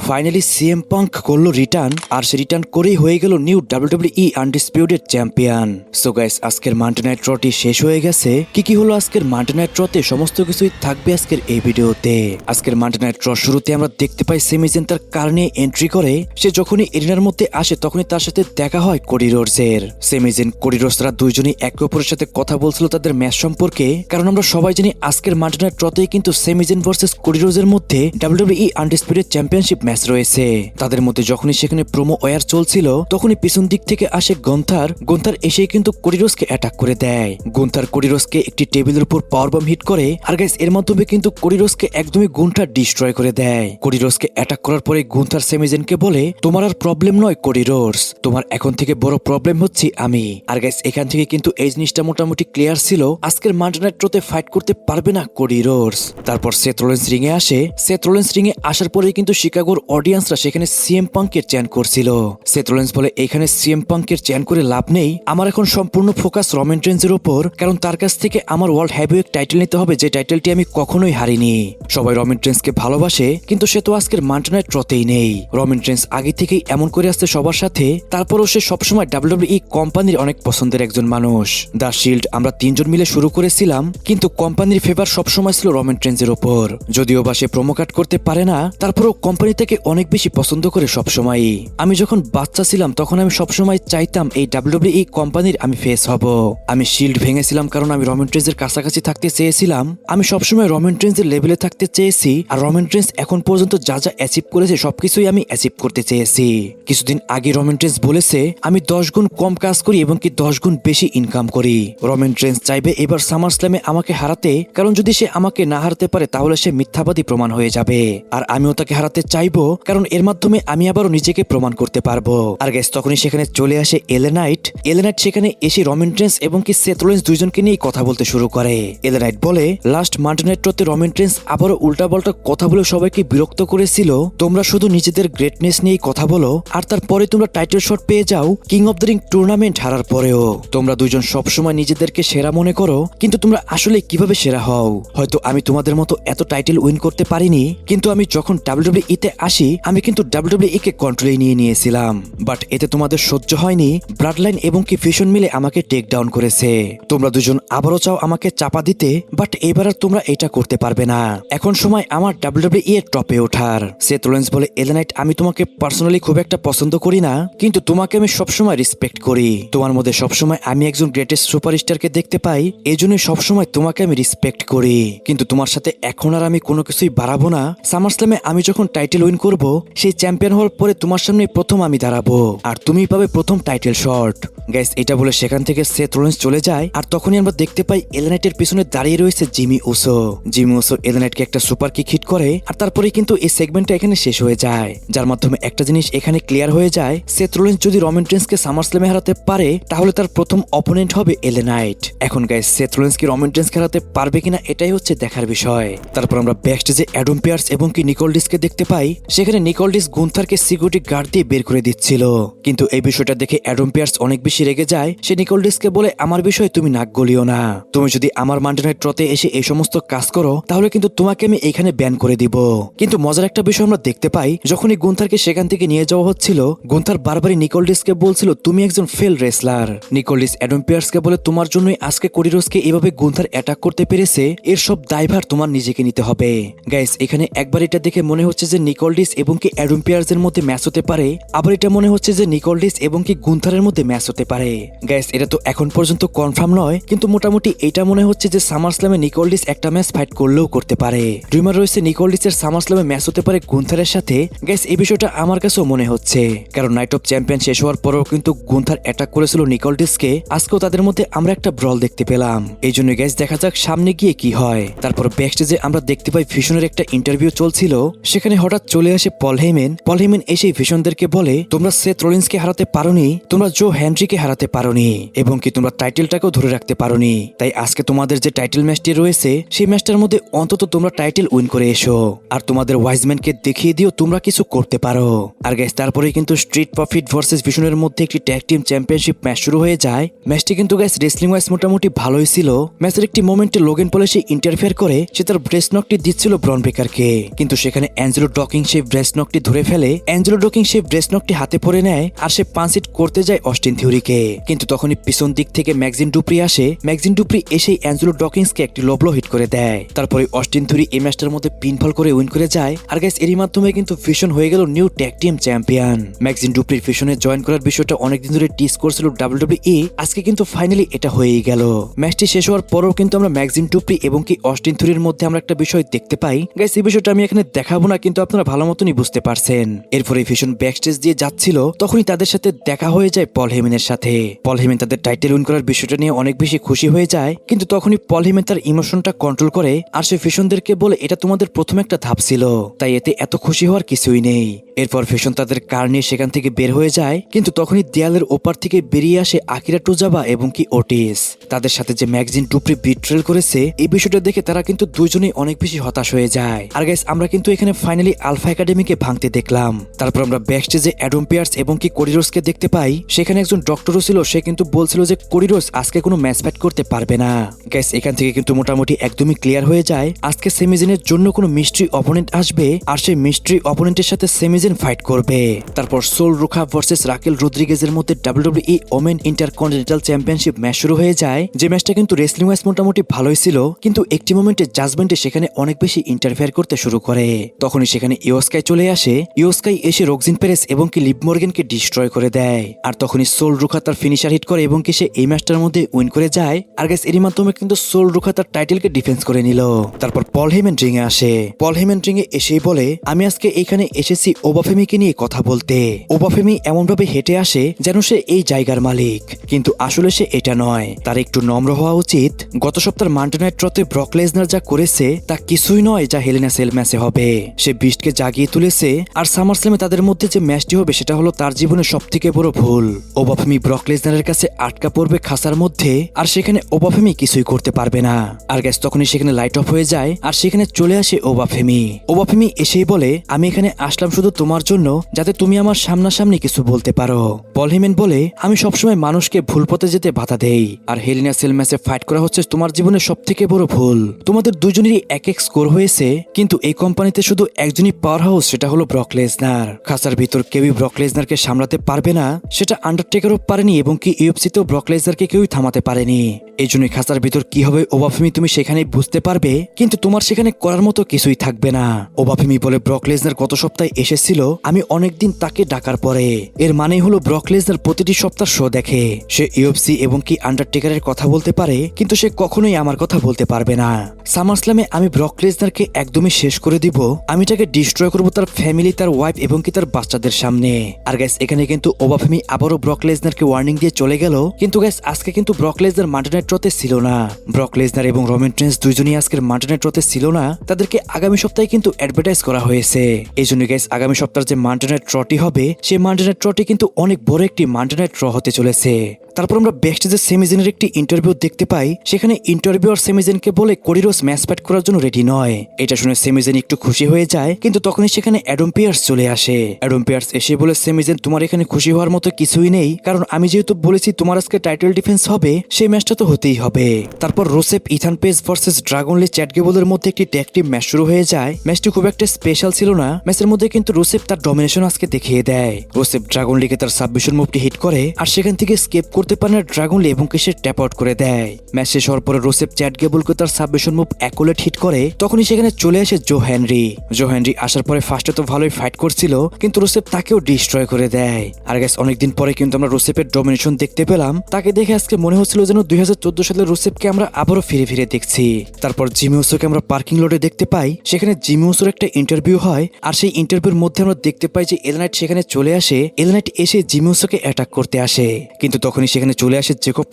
Finally CM punk করলো return, আর সে return করেই হয়ে গেল new WWE undisputed champion. So guys, আজকের মানডে নাইট রটি শেষ হয়ে গেছে। কি হলো আজকের মানডে নাইট রতে সমস্ত কিছুই থাকবে আজকের এই ভিডিওতে। আজকের মানডে নাইট র শুরুতে আমরা দেখতে পাই সেমি জেন তার কার নিয়ে এন্ট্রি করে। সে যখনই এরিনার মধ্যে আসে তখনই তার সাথে দেখা হয় কোডি রোডসের। সেমি জেন, কোডি রোডস তারা দুইজনই একে অপরের সাথে কথা বলছিল তাদের ম্যাচ সম্পর্কে, কারণ আমরা সবাই জানি আজকের মানডে নাইট রতে কিন্তু সেমি জেন ভার্সেস কোডি রোডসের মধ্যে ডাব্লিউডাব্লিউই আনডিসপিউটেড চ্যাম্পিয়নশিপ ম্যাচ রয়েছে। তাদের মধ্যে যখনই সেখানে প্রোমো ওয়ার চলছিল তখনই পিছন দিক থেকে আসে গন্থার এসে কিন্তু কোডি রোডসকে অ্যাটাক করে দেয়। গন্থার কোডি রোডসকে একটি টেবিলের উপর পাওয়ার বম হিট করে, আর গাইস এর মাধ্যমে কিন্তু কোডি রোডসকে একদমই গন্থার ডিস্ট্রয় করে দেয়। কোডি রোডসকে অ্যাটাক করার পরে গন্থার সেমি জেনকে বলে, তোমার আর প্রবলেম নয় কোডি রোডস, তোমার এখন থেকে বড় প্রবলেম হচ্ছে আমি। আর গাইস এখান থেকে কিন্তু এই জিনিসটা মোটামুটি ক্লিয়ার ছিল, আজকের মানডে নাইট রতে ফাইট করতে পারবে না কোডি রোডস। তারপর সেথ রোলিন্স রিং এ আসে। সেথ রোলিন্স রিং এ আসার পরে কিন্তু শিকাগোর অডিয়েন্সরা সেখানে সিএম পাঙ্কের চ্যান্ট করছিল। সেথ রোলিন্স বলে, এখানে সিএম পাঙ্কের চ্যান্ট করে লাভ নেই, আমার এখন সম্পূর্ণ ফোকাস রমান রেঞ্জের উপর, কারণ তার কাছ থেকে আমার ওয়ার্ল্ড হেভিওয়েট টাইটেল নিতে হবে, যে টাইটেলটি আমি কখনোই হারিনি। সবাই রমান রেঞ্জকে ভালোবাসে, কিন্তু সে তো আজকের মানডে নাইট রতেই নেই। রমান রেঞ্জ আগে থেকেই এমন করে আসছে সবার সাথে, তারপরও সে সবসময় ডাব্লিউডাব্লিউই কোম্পানির অনেক পছন্দের একজন মানুষ। দ্য শিল্ড আমরা তিনজন মিলে শুরু করেছিলাম, কিন্তু কোম্পানির ফেভার সবসময় ছিল রমান রেঞ্জের উপর। যদিও বা সে প্রোমো কাট করতে পারে না, তারপরও কোম্পানি থেকে অনেক বেশি পছন্দ করে সবসময়ই। আমি যখন বাচ্চা ছিলাম তখন আমি সবসময় চাইতাম এই ডাব্লিউডাব্লিউই কোম্পানির আমি ফেস হব। আমি শিল্ড ভেঙেছিলাম কারণ আমি রমান রেঞ্জের কাছাকাছি থাকতে চেয়েছিলাম। আমি সবসময় রমান রেঞ্জের লেভেলে থাকতে চেয়েছি, আর রমান রেঞ্জ এখন পর্যন্ত যা যা অ্যাচিভ করেছে সবকিছুই আমি অ্যাচিভ করতে চেয়েছি। কিছুদিন আগে রমান রেঞ্জ বলেছে আমি 10 গুণ কম কাজ করি এবং কি 10 গুণ বেশি ইনকাম করি। রমান রেঞ্জ চাইবে এবার সামার স্ল্যামে আমাকে হারাতে, কারণ যদি সে আমাকে না হারাতে পারে তাহলে সে মিথ্যাবাদী প্রমাণ হয়ে যাবে। আর আমিও তাকে হারাতে চাইবো, কারণ এর মাধ্যমে আমি আবারও নিজেকে প্রমাণ করতে পারবো। আর গাইস তখনই সেখানে চলে আসে এলএ নাইট। এলএ নাইট সেখানে এসে রমান রেঞ্জ এবং কি সেথ রোলিন্স দুইজনকে নিয়ে কথা বলতে শুরু করে। এলএ নাইট বলে, লাস্ট মানডে নাইট রতে রমান রেঞ্জ আবারও উল্টাপাল্টা কথা বলে সবাইকে বিরক্ত করেছিল। তোমরা শুধু নিজেদের গ্রেটনেস নিয়েই কথা বলো, আর তারপরে তোমরা টাইটেল শট পেয়ে যাও king of the ring tournament হারার পরেও। তোমরা দুইজন সবসময় নিজেদেরকে সেরা মনে করো, কিন্তু তোমরা আসলে কিভাবে সেরা হও? হয়তো আমি তোমাদের মতো এত টাইটেল উইন করতে পারিনি, কিন্তু আমি যখন ডাব্লিউডাব্লিউই তে আসি আমি কিন্তু ডাব্লিউডাব্লিউই কে কন্ট্রোলে নিয়ে নিয়েছিলাম। বাট এতে তোমাদের সহ্য হয়নি, ব্লাড লাইন এবং কি ফিউশন মিলে আমাকে টেক ডাউন করেছে। তোমরা দুজন আবারও চাও আমাকে চাপা দিতে, বাট এবার আর তোমরা এটা করতে পারবে না। এখন সময় আমার ডাব্লিউডাব্লিউই এর টপে ওঠার। সেথ রোলিন্স বলে, এলএ নাইট আমি তোমাকে পার্সোনালি খুব একটা পছন্দ করি না, কিন্তু তোমাকে আমি সবসময় রেসপেক্ট করি। তোমার মধ্যে সবসময় আমি একজন গ্রেটেস্ট সুপারস্টারকে দেখতে পাই, এই জন্য সবসময় তোমাকে আমি রেসপেক্ট করি। কিন্তু তোমার সাথে এখন আর আমি কোনো কিছুই বাড়াবো না। সামার স্ল্যামে আমি যখন টাইটেল উইন করব, সেই চ্যাম্পিয়ন হওয়ার পরে তোমার সামনে প্রথম আমি দাঁড়াবো, আর তুমি পাবে প্রথম টাইটেল শট। গাইস এটা বলে সেখান থেকে সেথ রোলিন্স চলে যায়, আর তখনই আমরা দেখতে পাই এলএ নাইটের পিছনে দাঁড়িয়ে রয়েছে Jimmy Uso. Jimmy Uso LA নাইটকে একটা সুপার কিক হিট করে, আর তারপরে কিন্তু এই সেগমেন্টটা এখানে শেষ হয়ে যায়। যার মাধ্যমে একটা জিনিস এখানে ক্লিয়ার হয়ে যায়, সেথ রোলিন্স যদি রমান রেঞ্জকে সামার স্ল্যামে হারাতে পারে তাহলে তার প্রথম অপোনেন্ট হবে এলএ নাইট। এখন গাইস সেথ রোলিন্স কি রমান রেঞ্জকে হারাতে পারবে কিনা এটাই হচ্ছে দেখার বিষয়। তারপর আমরা ব্যাকস্টেজে অ্যাডাম পিয়ার্স এবং কি নিকোলডিসকে দেখতে পাই। সেখানে নিকোলডিস গুন্থারকে সিকিউরিটি গার্ড দিয়ে বের করে দিচ্ছিল, কিন্তু এই বিষয়টা দেখে অ্যাডাম পিয়ার্স অনেক বেশি রেগে যায়। সে নিকোলডিসকে বলে, আমার বিষয়ে তুমি নাক গলিও না, তুমি যদি আমার মানডে নাইট রতে এসে এই সমস্ত কাজ করো তাহলে কিন্তু তোমাকে আমি এখানে ব্যান করে দিব। কিন্তু মজার একটা বিষয় আমরা দেখতে পাই, যখনই গুন্থারকে সেখান থেকে নিয়ে যাওয়া হচ্ছিল গুন্থার বারবারই নিকোলডিসকে বলছিল তুমি একজন ফেল রেসলার। নিকোলডিস অ্যাডাম পিয়ার্সকে বলে, তোমার জন্যই আজকে কোডি রোডসকে এভাবে গুন্থার অ্যাটাক করতে পেরেছে, এর সব দায়ভার তোমার নিজেকে নিতে হবে। গাইস এখানে একবার এটা দেখে মনে হচ্ছে যে নিকোলডিস এবং কি অ্যাডাম পিয়ার্সের মধ্যে ম্যাচ হতে পারে, আবার এটা মনে হচ্ছে যে নিকোলডিস এবং কি গুন্থারের মধ্যে ম্যাচ হতে পারে। গাইস এটা তো এখন পর্যন্ত কনফার্ম নয়, কিন্তু মোটামুটি এটা মনে হচ্ছে যে সামার স্ল্যামে নিকোলডিস একটা ম্যাচ ফাইট করলেও করতে পারে। রুমার রয়েছে নিকোলডিসের সামার স্ল্যামে ম্যাচ হতে পারে গুন্থারের সাথে। গাইস এই বিষয়টা আমার কাছেও মনে হচ্ছে, কারণ নাইট অফ চ্যাম্পিয়ন শেষ হওয়ার পরেও কিন্তু গুন্থার অ্যাটাক করেছিল নিকোলডিসকে, আজকেও তাদের মধ্যে আমরা একটা ব্রল দেখতে পেলাম। এই জন্য গাইস দেখা যাক সামনে গিয়ে কি হয়। তারপর ব্যাকস্টেজে আমরা দেখতে পাই ফিউশনের একটা ইন্টারভিউ চলছিল। সেখানে হঠাৎ চলে আসে পল হেমেন এসে ফিউশনদেরকে বলে, তোমরা সেথ রোলিন্সকে হারাতে পারোনি, তোমরা জো হেনরিকে হারাতে পারোনি, এবং কি তোমরা টাইটেলটাকেও ধরে রাখতে পারোনি। তাই আজকে তোমাদের যে টাইটেল ম্যাচটি রয়েছে সেই ম্যাচটার মধ্যে অন্তত তোমরা টাইটেল উইন করে এসো, আর তোমাদের ওয়াইজম্যানকে দেখিয়ে দিও তোমরা কিছু করতে পারো। আর গাইস তারপরেই কিন্তু স্ট্রিট প্রফিট ভার্সেস ভিশনের মধ্যে একটি ট্যাগ টিম চ্যাম্পিয়নশিপ ম্যাচ শুরু হয়ে যায়। ম্যাচটি কিন্তু গাইস রেসলিং ওয়াইজ মোটামুটি ভালোই ছিল। ম্যাচের একটি মোমেন্টে লোগেন পল এসে ইন্টারফেয়ার করে সে তার ব্রেস্ট নকটি দিচ্ছিল ব্রন ব্রেকারকে, কিন্তু সেখানে অ্যাঞ্জেলো ডকিংস সেই ব্রেসনকটি ধরে ফেলে। অ্যাঞ্জেলো ডকিং সেই ব্রেসনকটি হাতে পরে নেয় আর সে পাঁচ হিট করতে যায় অস্টিন থিওরিকে, কিন্তু তখনই পিছন দিক থেকে ম্যাকজিন ডুপ্রি আসে। ম্যাকজিন ডুপ্রি এসে অ্যাঞ্জেলো ডকিংসকে একটি লবলো হিট করে দেয়। তারপরে অস্টিন থিওরি এই ম্যাচটার মধ্যে পিনফল করে উইন করে যায়। আর গাইস এরই মাধ্যমে কিন্তু ফিউশন হয়ে গেল নিউ ট্যাগ টিম চ্যাম্পিয়ন। ম্যাকজিন ডুপ্রির ফিউশনে জয়েন করার বিষয়টা অনেকদিন ধরে টিস করছিল WWE, আজকে কিন্তু ফাইনালি এটা হয়েই গেল। ম্যাচটি শেষ হওয়ার পরেও কিন্তু আমরা ম্যাকজিন ডুপ্রি এবং কি অস্টিন থিওরির মধ্যে আমরা একটা বিষয় দেখতে পাই। গাইস এই বিষয়টা আমি এখানে দেখাবো না, কিন্তু আপনারা ভালো মতনই বুঝতে পারছেন। এরপরে ফিউশন ব্যাকস্টেজ দিয়ে যাচ্ছিল, তখনই তাদের সাথে দেখা হয়ে যায় পল হেমেনের সাথে। পল হেমেন তাদের টাইটেল উইন করার বিষয়টা নিয়ে অনেক বেশি খুশি হয়ে যায়, কিন্তু তখনই পল হেমেন তার ইমোশনটা কন্ট্রোল করে আর সে ফিউশনদেরকে বলে এটা তোমাদের প্রথম একটা ধাপ ছিল, তাই এতে এত খুশি হওয়ার কিছুই নেই। এরপর ফিউশন তাদের কার নিয়ে সেখান থেকে বের হয়ে যায়, কিন্তু তখনই দেয়ালের ওপার থেকে বেরিয়ে আসে আকিরা টুজাবা এবং কি ওটিস। তাদের সাথে যে ম্যাকজিন ডুপ্রি বিট্রেল করেছে এই বিষয়টা দেখে তারা কিন্তু দুইজনেই অনেক বেশি হতাশ হয়ে যায়। আর গাইস আমরা কিন্তু এখানে ফাইনালি আলফা একাডেমিকে ভাঙতে দেখলাম। তারপর আমরা ব্যাকস্টেজে অ্যাডম পিয়ার্স এবং কি কোরিরোসকে দেখতে পাই। সেখানে একজন ডক্টরও ছিল, সে কিন্তু বলছিল যে কোরিরোস আজকে কোনো ম্যাচ ফাইট করতে পারবে না। গাইস এখান থেকে কিন্তু মোটামুটি একদমই ক্লিয়ার হয়ে যায় আজকে সেমিজেনের জন্য কোনো মিস্ট্রি অপোনেন্ট আসবে আর সেই মিস্ট্রি অপোনেন্টের সাথে সেমিজেন ফাইট করবে। তারপর সোল রুখা ভার্সেস রাকেল রদ্রিগেজের মধ্যে WWE women intercontinental championship match শুরু হয়ে যায়। যে ম্যাচটা কিন্তু রেসলিং ওয়াইজ মোটামুটি ভালোই ছিল, কিন্তু একটি মোমেন্টে জাজমেন্টে সেখানে অনেক বেশি ইন্টারফেয়ার করতে শুরু করে। তখনই সেখানে ইয়োস্কাই চলে আসে। ইয়োস্কাই এসে রক্সিন পেরেস এবং কি লিভ মর্গানকে ডিস্ট্রয় করে দেয়। আর তখনই সোল রুখা তার ফিনিশার হিট করে এবং কি সে এই ম্যাচটার মধ্যে উইন করে যায়। আর গাইস এরই মাধ্যমে কিন্তু সোল রুখা তার টাইটেলকে ডিফেন্স করে নিল। তারপর পল হেমেন রিংয়ে আসে। পল হেমেন রিংয়ে এসেই বলে আমি আজকে এখানে এসেছি ওবাফেমিকে নিয়ে কথা বলতে। ওবাফেমি এমন ভাবে হেঁটে আসে যেন সে এই জায়গার মালিক, কিন্তু আসলে সে এটা নয়। তার একটু নম্র হওয়া উচিত। গত সপ্তাহের মানডে নাইট রতে ব্রক লেসনার যা করেছে তা কিছুই নয় যা হেলেনা সেল ম্যাচে হবে। সে বিস্টকে জাগিয়ে তুলেছে, আর সামারস্ল্যামে তাদের মধ্যে যে ম্যাচটি হবে সেটা হলো তার জীবনের সবথেকে বড় ভুল। ওবাফেমি ব্রক লেসনারের কাছে আটকা পড়বে খাসার মধ্যে, আর সেখানে ওবাফেমি কিছুই করতে পারবে না। আর গ্যাস তখনই সেখানে লাইট অফ হয়ে যায়, আর সেখানে চলে আসে ওবাফেমি। ওবাফেমি এসেই বলে আমি এখানে আসলাম শুধু তোমার জন্য, যাতে তুমি আমার সামনাসামনি কিছু বলতে পারো। পল হেমেন বলে আমি সবসময় মানুষকে ভুল পথে যেতে বাধা দেই, আর হেলিনা সেল ম্যাচে ফাইট করা হচ্ছে তোমার জীবনের সব থেকে বড় ভুল। তোমাদের দুজনেরই এক এক স্কোর হয়েছে, কিন্তু এই কোম্পানিতে শুধু একজনই পাওয়ার হাউস, সেটা হলো ব্রক লেসনার। খাসার ভিতর কেউই ব্রক লেসনারকে সামলাতে পারবে না, সেটা আন্ডারটেকারও পারেনি এবং কি ইউএফসিতেও ব্রক লেসনারকে কেউই থামাতে পারেনি। এই জন্যই খাসার ভিতর কি হবে ওবাফেমি তুমি সেখানেই বুঝতে পারবে, কিন্তু তোমার সেখানে করার মতো কিছুই থাকবে না। ওবাফেমি বলে ব্রক লেসনার গত সপ্তাহে এসেছিল, আমি অনেকদিন তাকে ডাকার পরে। এর মানে হলো ব্রক লেসনার প্রতিটি সপ্তাহ শো দেখে। সে ইউএফসি এবং কি আন্ডারটেকারের কথা বলতে পারে, কিন্তু সে কখনোই আমার কথা বলতে পারবে না। সামারস্ল্যামে আমি ব্রক লেসনারকে একদমই শেষ করে দিব। আমি তাকে ডিস্ট্রয় করবো তার ফ্যামিলি, তার ওয়াইফ এবং কি তার বাচ্চাদের সামনে। আর গাইস এখানে কিন্তু ওবাফেমি আবারও ব্রক লেসনারকে ওয়ার্নিং দিয়ে চলে গেল, কিন্তু গাইস আজকে কিন্তু ব্রক লেসনার মানডে নাইট রতে ছিল না। ব্রক লেসনার এবং রোমান রেইন্স দুইজনই আজকের মানডে নাইট রতে ছিল না। তাদেরকে আগামী সপ্তাহে কিন্তু অ্যাডভার্টাইজ করা হয়েছে। এই জন্য গাইস আগামী সপ্তাহের যে মানডে নাইট রটি হবে, সেই মানডে নাইট রটি কিন্তু অনেক বড় একটি মানডে নাইট র হতে চলেছে। তারপর আমরা ব্যাকস্টেজের সেমিজেনের একটি ইন্টারভিউ দেখতে পাই। সেখানে ইন্টারভিউয়ার সেমিজেনকে বলে কোরিরোস ম্যাচ ফাইট করার জন্য রেডি নয়। এটা শুনে সেমিজেন একটু খুশি হয়ে যায়, কিন্তু তখনই সেখানে অ্যাডম পিয়ার্স চলে আসে। অ্যাডম পিয়ার্স এসে বলে সেমিজেন তোমার এখানে খুশি হওয়ার মতো কিছুই নেই, কারণ আমি যেহেতু বলেছি তোমার আজকে টাইটেল ডিফেন্স হবে, সেই ম্যাচটা তো হতেই হবে। তারপর রোসেপ ইথান পেজ ভার্সেস ড্রাগন লি চ্যাট গেবলের মধ্যে একটি ট্যাগ টিম ম্যাচ শুরু হয়ে যায়। ম্যাচটি খুব একটা স্পেশাল ছিল না। ম্যাচের মধ্যে কিন্তু রোসেপ তার ডমিনেশন আজকে দেখিয়ে দেয়। রোসেপ ড্রাগন লিকে তার সাবমিশন মুভটি হিট করে, আর সেখান থেকে স্কেপ করতে পারে না ড্রাগন লি এবং সে ট্যাপ আউট করে দেয়। ম্যাচ শেষ হওয়ার পরে রোসেপ চ্যাট গেবলকে তার সাবমিশন মুভ অ্যাকুরেট হিট করে। তখনই সেখানে চলে আসে জো হেনরি। জো হেনরি আসার পরে ফার্স্টে তো ভালোই ফাইট করছিল, কিন্তু রোসেপ তাকেও ডিস্ট্রয় করে দেয়। আর গাইস অনেকদিন পরে কিন্তু আমরা রোসেপের ডমিনেশন দেখতে পেলাম। তাকে দেখে আজকে মনে হচ্ছিল যেন 2014 সালের রোসেপকে আমরা আবারও ফিরে ফিরে দেখছি। তারপর জিমি উসোকে আমরা পার্কিং লটে দেখতে পাই। সেখানে জিমি উসোর একটা ইন্টারভিউ হয়, আর সেই ইন্টারভিউর মধ্যে আমরা দেখতে পাই যে এল নাইট সেখানে চলে আসে। এল নাইট এসে জিমি উসোকে অ্যাটাক করতে আসে, কিন্তু তখনই সেখানে চলে আসে জেকব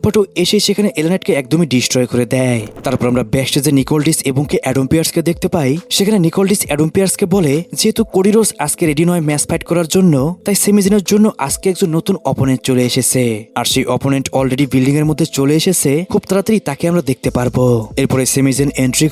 ফাটো এসে সেখানে এল নাইটকে একদমই ডিস্ট্রয় করে দেয়। তারপর আমরা ব্যাকস্টেজে নিকোলডিস এবং কি অ্যাডম পিয়ার্সকে দেখতে পাই। সেখানে নিকোলডিস অ্যাডম পিয়ার্সকে বলে যেহেতু কোরিরোস আজকে রেডি নয় ম্যাচ ফাইট করার জন্য, তাই সেমিজেনের জন্য আজকে একজন নতুন অপোনেন্ট চলে এসেছে, আর সেই অপোনেন্ট অলরেডি বিল্ডিং এর মধ্যে চলে এসেছে। খুব তাড়াতাড়ি তাকে আমরা দেখতে পারবো। এরপরে সেমিজেন এন্ট্রি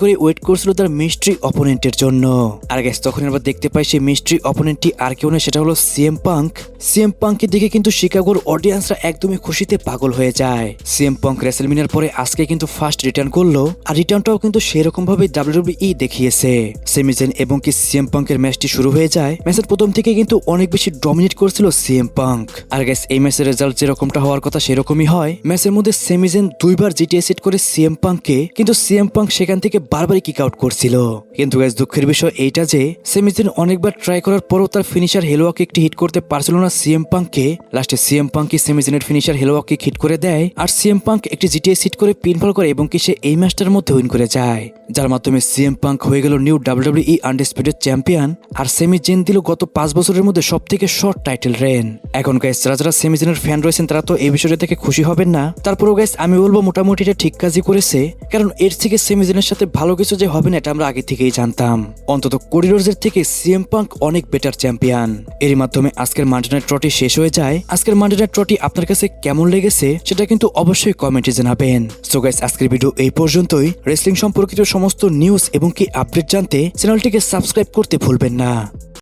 করে ওয়েট করছিল তার মিস্ট্রি অপোনেন্টের জন্য। আর গ্যাস তখন আমরা দেখতে পাই সেই মিস্ট্রি অপোনেন্টটি আর কেউ নয়, সেটা হলো সিএম পাঙ্ক। সিএম পাঙ্ককে দেখে কিন্তু শিকাগোর অডিয়েন্সরা একদমই খুশিতে পাগল হয়ে যায়। সিএম পাঙ্ক রেসেলমিনার পরে আজকে কিন্তু ফার্স্ট রিটার্ন করলো, আর রিটার্নটাও কিন্তু সেরকম ভাবে WWE দেখিয়েছে। গেছে। সেমি জেন এবং কি সিএম পাঙ্কের ম্যাচটি শুরু হয়ে যায়। ম্যাচের প্রথম থেকে কিন্তু অনেক বেশি ডমিনেট করেছিল সিএম পাঙ্ক। আর গাইস এই ম্যাচের রেজাল্ট যেরকমটা হওয়ার কথা সেরকমই হয়। ম্যাচের মধ্যে সেমি জেন দুইবার জিটিএস হিট করে সিএম পাঙ্ককে, কিন্তু সিএম পাঙ্ক সেখান থেকে বারবারই কিক আউট করছিল। কিন্তু গাইস দুঃখের বিষয় এইটা যে সেমি জেন অনেকবার ট্রাই করার পরও তার ফিনিশার হেলোয়া কিকটি হিট করতে পারছিল না সিএম পাঙ্ককে। লাস্টে সিএম পাঙ্কই সেমি জেনের ফিনিশার হেলোয়া কিক হিট করে দেয়, আর সিএম পাঙ্ক একটি জিটিএস হিট করে পিনফল করে এবং কি সে এই ম্যাচটার মধ্যে উইন করে যায়, যার মাধ্যমে সিএম পাঙ্ক হয়ে গেল নিউ ডাব্লিউডাব্লিউই আনডিসপিউটেড চ্যাম্পিয়ন। আর সেমি জেন দিল গত 5 বছরের মধ্যে সব থেকে শর্ট টাইটেল রেন। এখন গাইস যারা সেমি জেনের ফ্যান রয়েছেন তারা তো এই বিষয়টা থেকে খুশি হবেন না, তারপরেও গাইস আমি বলবো মোটামুটি এটা ঠিক কাজই করেছে, কারণ এর থেকে সেমি জেনের সাথে ভালো কিছু যে হবে না এটা আমরা আগে থেকেই জানতাম। অন্তত কোডি রোডসের থেকে সিএম পাঙ্ক অনেক বেটার চ্যাম্পিয়ন। এর মাধ্যমে আজকের মানডে নাইট ট্রটি শেষ হয়ে যায়। আজকের মানডে নাইট ট্রটি আপনার কাছে কেমন লেগেছে সেটা কিন্তু অবশ্যই কমেন্টে জানাবেন। সো গাইস আজকের ভিডিও এই পর্যন্তই। রেসলিং সম্পর্কিত সমস্ত নিউজ এবং কি আপডেট জানতে চ্যানেলটিকে সাবস্ক্রাইব করতে ভুলবেন না।